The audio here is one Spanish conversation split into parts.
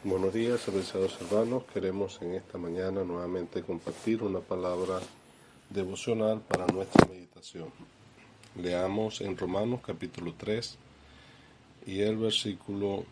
Buenos días, apreciados hermanos. Queremos en esta mañana nuevamente compartir una palabra devocional para nuestra meditación. Leamos en Romanos capítulo 3 y el versículo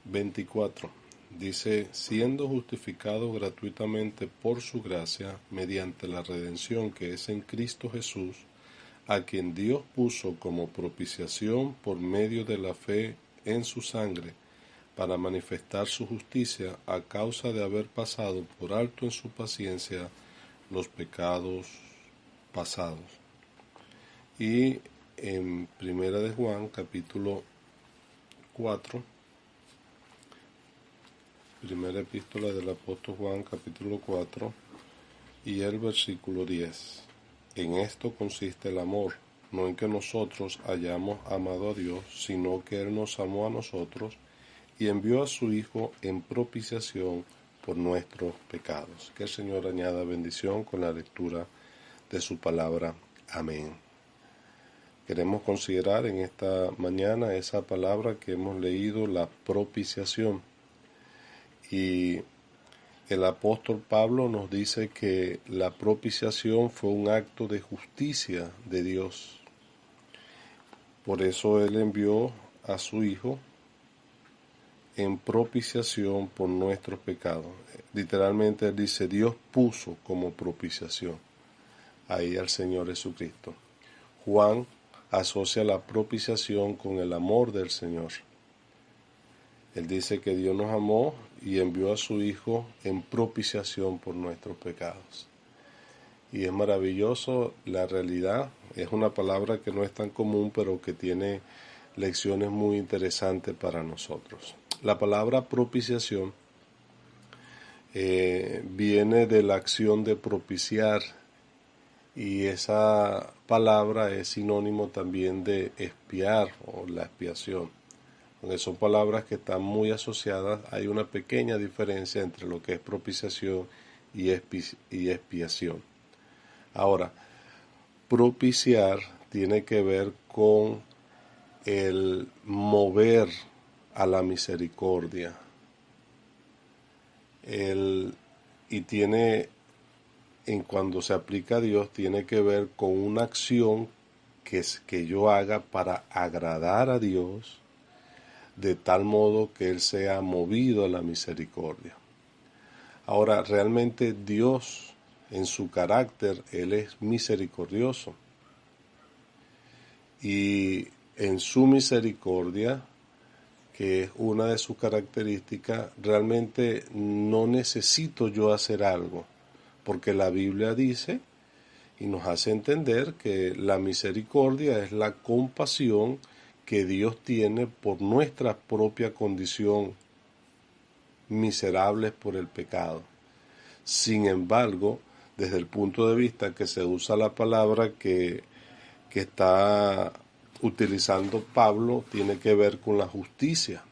24. Dice: siendo justificados gratuitamente por su gracia, mediante la redención que es en Cristo Jesús, a quien Dios puso como propiciación por medio de la fe en su sangre, para manifestar su justicia a causa de haber pasado por alto en su paciencia los pecados pasados. Y en Primera de Juan, capítulo 4, primera epístola del apóstol Juan, capítulo 4, y el versículo 10. En esto consiste el amor, no en que nosotros hayamos amado a Dios, sino que Él nos amó a nosotros y envió a su Hijo en propiciación por nuestros pecados. Que el Señor añada bendición con la lectura de su palabra. Amén. Queremos considerar en esta mañana esa palabra que hemos leído, la propiciación. Y el apóstol Pablo nos dice que la propiciación fue un acto de justicia de Dios. Por eso Él envió a su Hijo en propiciación por nuestros pecados. Literalmente Él dice, Dios puso como propiciación ahí al Señor Jesucristo. Juan asocia la propiciación con el amor del Señor. Él dice que Dios nos amó y envió a su Hijo en propiciación por nuestros pecados. Y es maravilloso la realidad. Es una palabra que no es tan común, pero que tiene lecciones muy interesantes para nosotros. La palabra propiciación viene de la acción de propiciar, y esa palabra es sinónimo también de expiar o la expiación. Aunque son palabras que están muy asociadas, hay una pequeña diferencia entre lo que es propiciación y expiación. Ahora, propiciar tiene que ver con el mover a la misericordia. Y tiene, en cuando se aplica a Dios, tiene que ver con una acción que yo haga para agradar a Dios, de tal modo que Él sea movido a la misericordia. Ahora, realmente Dios, en su carácter, Él es misericordioso. Y en su misericordia, que es una de sus características, realmente no necesito yo hacer algo, porque la Biblia dice y nos hace entender que la misericordia es la compasión que Dios tiene por nuestra propia condición, miserables por el pecado. Sin embargo, desde el punto de vista que se usa la palabra que está utilizando Pablo, tiene que ver con la justicia.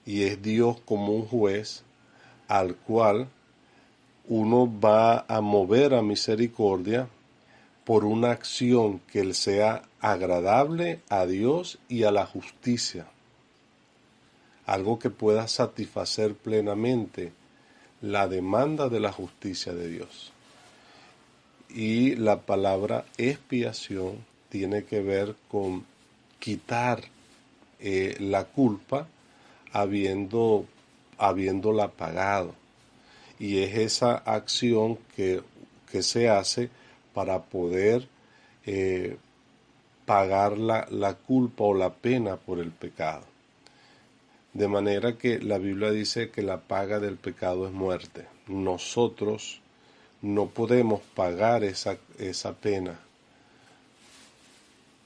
Y es Dios como un juez al cual uno va a mover a misericordia por una acción que él sea agradable a Dios y a la justicia. Algo que pueda satisfacer plenamente la demanda de la justicia de Dios. Y la palabra expiación tiene que ver con quitar la culpa habiéndola pagado. Y es esa acción que se hace para poder pagar la culpa o la pena por el pecado. De manera que la Biblia dice que la paga del pecado es muerte. Nosotros no podemos pagar esa pena,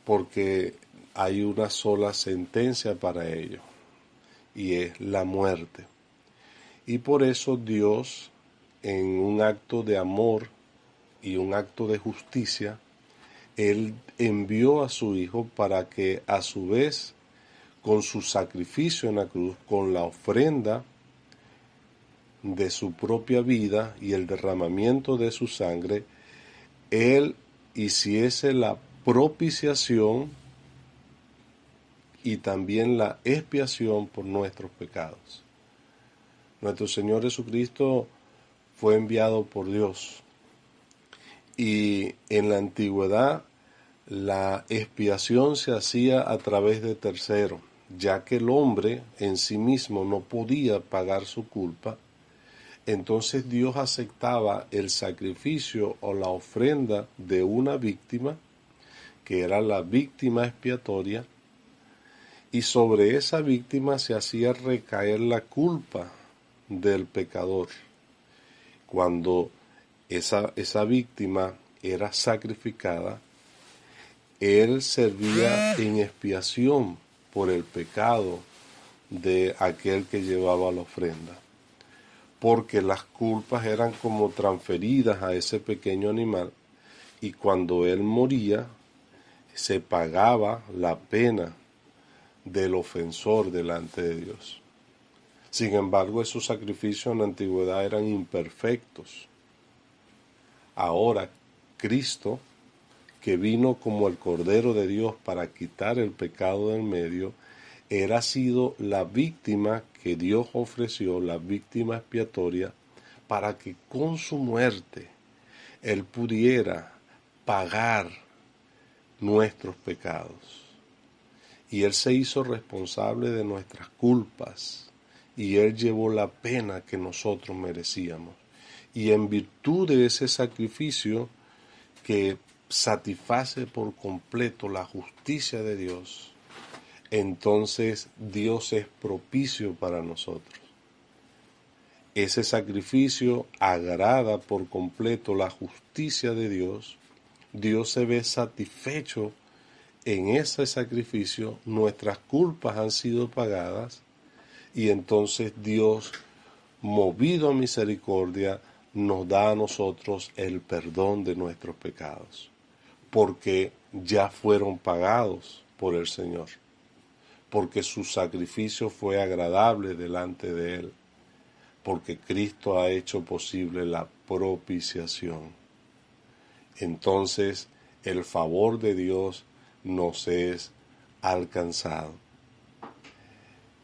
porque hay una sola sentencia para ello, y es la muerte. Y por eso Dios, en un acto de amor y un acto de justicia, Él envió a su Hijo para que a su vez, con su sacrificio en la cruz, con la ofrenda de su propia vida y el derramamiento de su sangre, Él hiciese la propiciación y también la expiación por nuestros pecados. Nuestro Señor Jesucristo fue enviado por Dios. Y en la antigüedad la expiación se hacía a través de terceros, ya que el hombre en sí mismo no podía pagar su culpa. Entonces Dios aceptaba el sacrificio o la ofrenda de una víctima, que era la víctima expiatoria, y sobre esa víctima se hacía recaer la culpa del pecador. Cuando esa víctima era sacrificada, él servía en expiación por el pecado de aquel que llevaba la ofrenda, porque las culpas eran como transferidas a ese pequeño animal, y cuando él moría se pagaba la pena del ofensor delante de Dios. Sin embargo, esos sacrificios en la antigüedad eran imperfectos. Ahora, Cristo, que vino como el Cordero de Dios para quitar el pecado del medio, era sido la víctima que Dios ofreció, la víctima expiatoria, para que con su muerte Él pudiera pagar nuestros pecados. Y Él se hizo responsable de nuestras culpas, y Él llevó la pena que nosotros merecíamos. Y en virtud de ese sacrificio que satisface por completo la justicia de Dios, entonces Dios es propicio para nosotros. Ese sacrificio agrada por completo la justicia de Dios. Dios se ve satisfecho en ese sacrificio, nuestras culpas han sido pagadas, y entonces Dios, movido a misericordia, nos da a nosotros el perdón de nuestros pecados, porque ya fueron pagados por el Señor, porque su sacrificio fue agradable delante de Él, porque Cristo ha hecho posible la propiciación. Entonces el favor de Dios nos es alcanzado,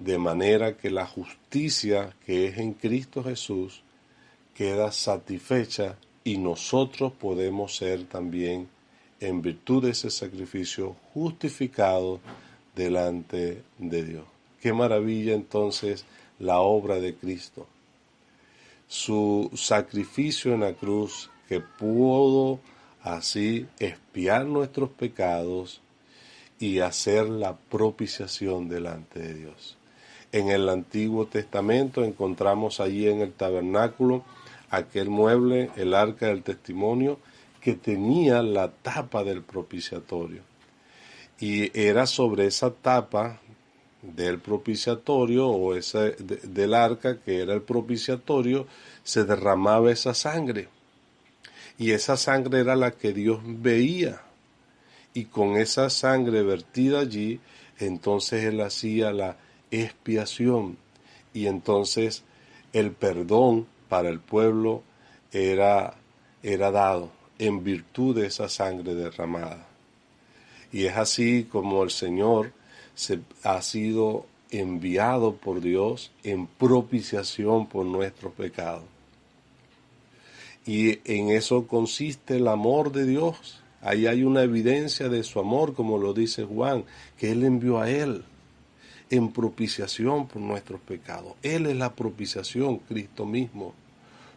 de manera que la justicia que es en Cristo Jesús queda satisfecha, y nosotros podemos ser también, en virtud de ese sacrificio, justificados delante de Dios. Qué maravilla entonces la obra de Cristo. Su sacrificio en la cruz, que pudo así expiar nuestros pecados y hacer la propiciación delante de Dios. En el Antiguo Testamento encontramos allí en el tabernáculo aquel mueble, el arca del testimonio, que tenía la tapa del propiciatorio. Y era sobre esa tapa del propiciatorio, o del arca que era el propiciatorio, se derramaba esa sangre. Y esa sangre era la que Dios veía. Y con esa sangre vertida allí, entonces Él hacía la expiación, y entonces el perdón para el pueblo era dado en virtud de esa sangre derramada. Y es así como el Señor ha sido enviado por Dios en propiciación por nuestros pecados. Y en eso consiste el amor de Dios. Ahí hay una evidencia de su amor, como lo dice Juan, que Él envió a Él en propiciación por nuestros pecados. Él es la propiciación, Cristo mismo,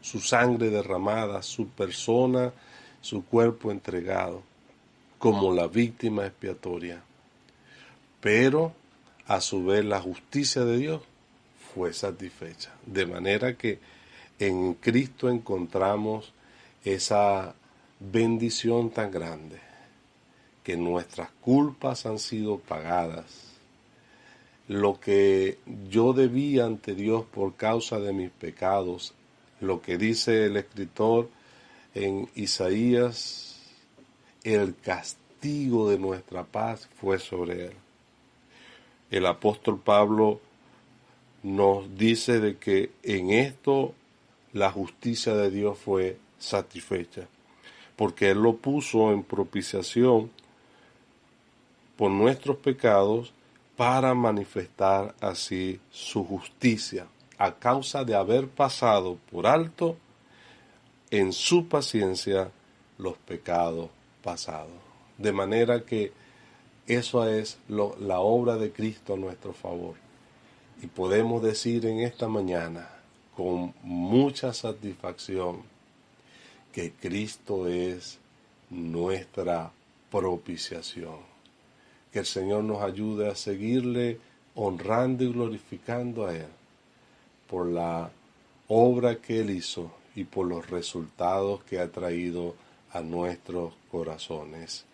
su sangre derramada, su persona, su cuerpo entregado, como la víctima expiatoria. Pero, a su vez, la justicia de Dios fue satisfecha. De manera que en Cristo encontramos esa bendición tan grande, que nuestras culpas han sido pagadas. Lo que yo debía ante Dios por causa de mis pecados, lo que dice el escritor en Isaías, el castigo de nuestra paz fue sobre él. El apóstol Pablo nos dice de que en esto la justicia de Dios fue satisfecha, porque Él lo puso en propiciación por nuestros pecados, para manifestar así su justicia. a causa de haber pasado por alto en su paciencia los pecados pasados. De manera que eso es la obra de Cristo a nuestro favor. Y podemos decir en esta mañana con mucha satisfacción que Cristo es nuestra propiciación. Que el Señor nos ayude a seguirle honrando y glorificando a Él por la obra que Él hizo y por los resultados que ha traído a nuestros corazones.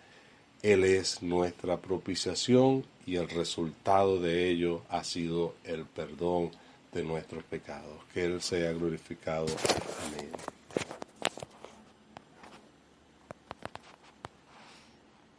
Él es nuestra propiciación y el resultado de ello ha sido el perdón de nuestros pecados. Que Él sea glorificado. Amén.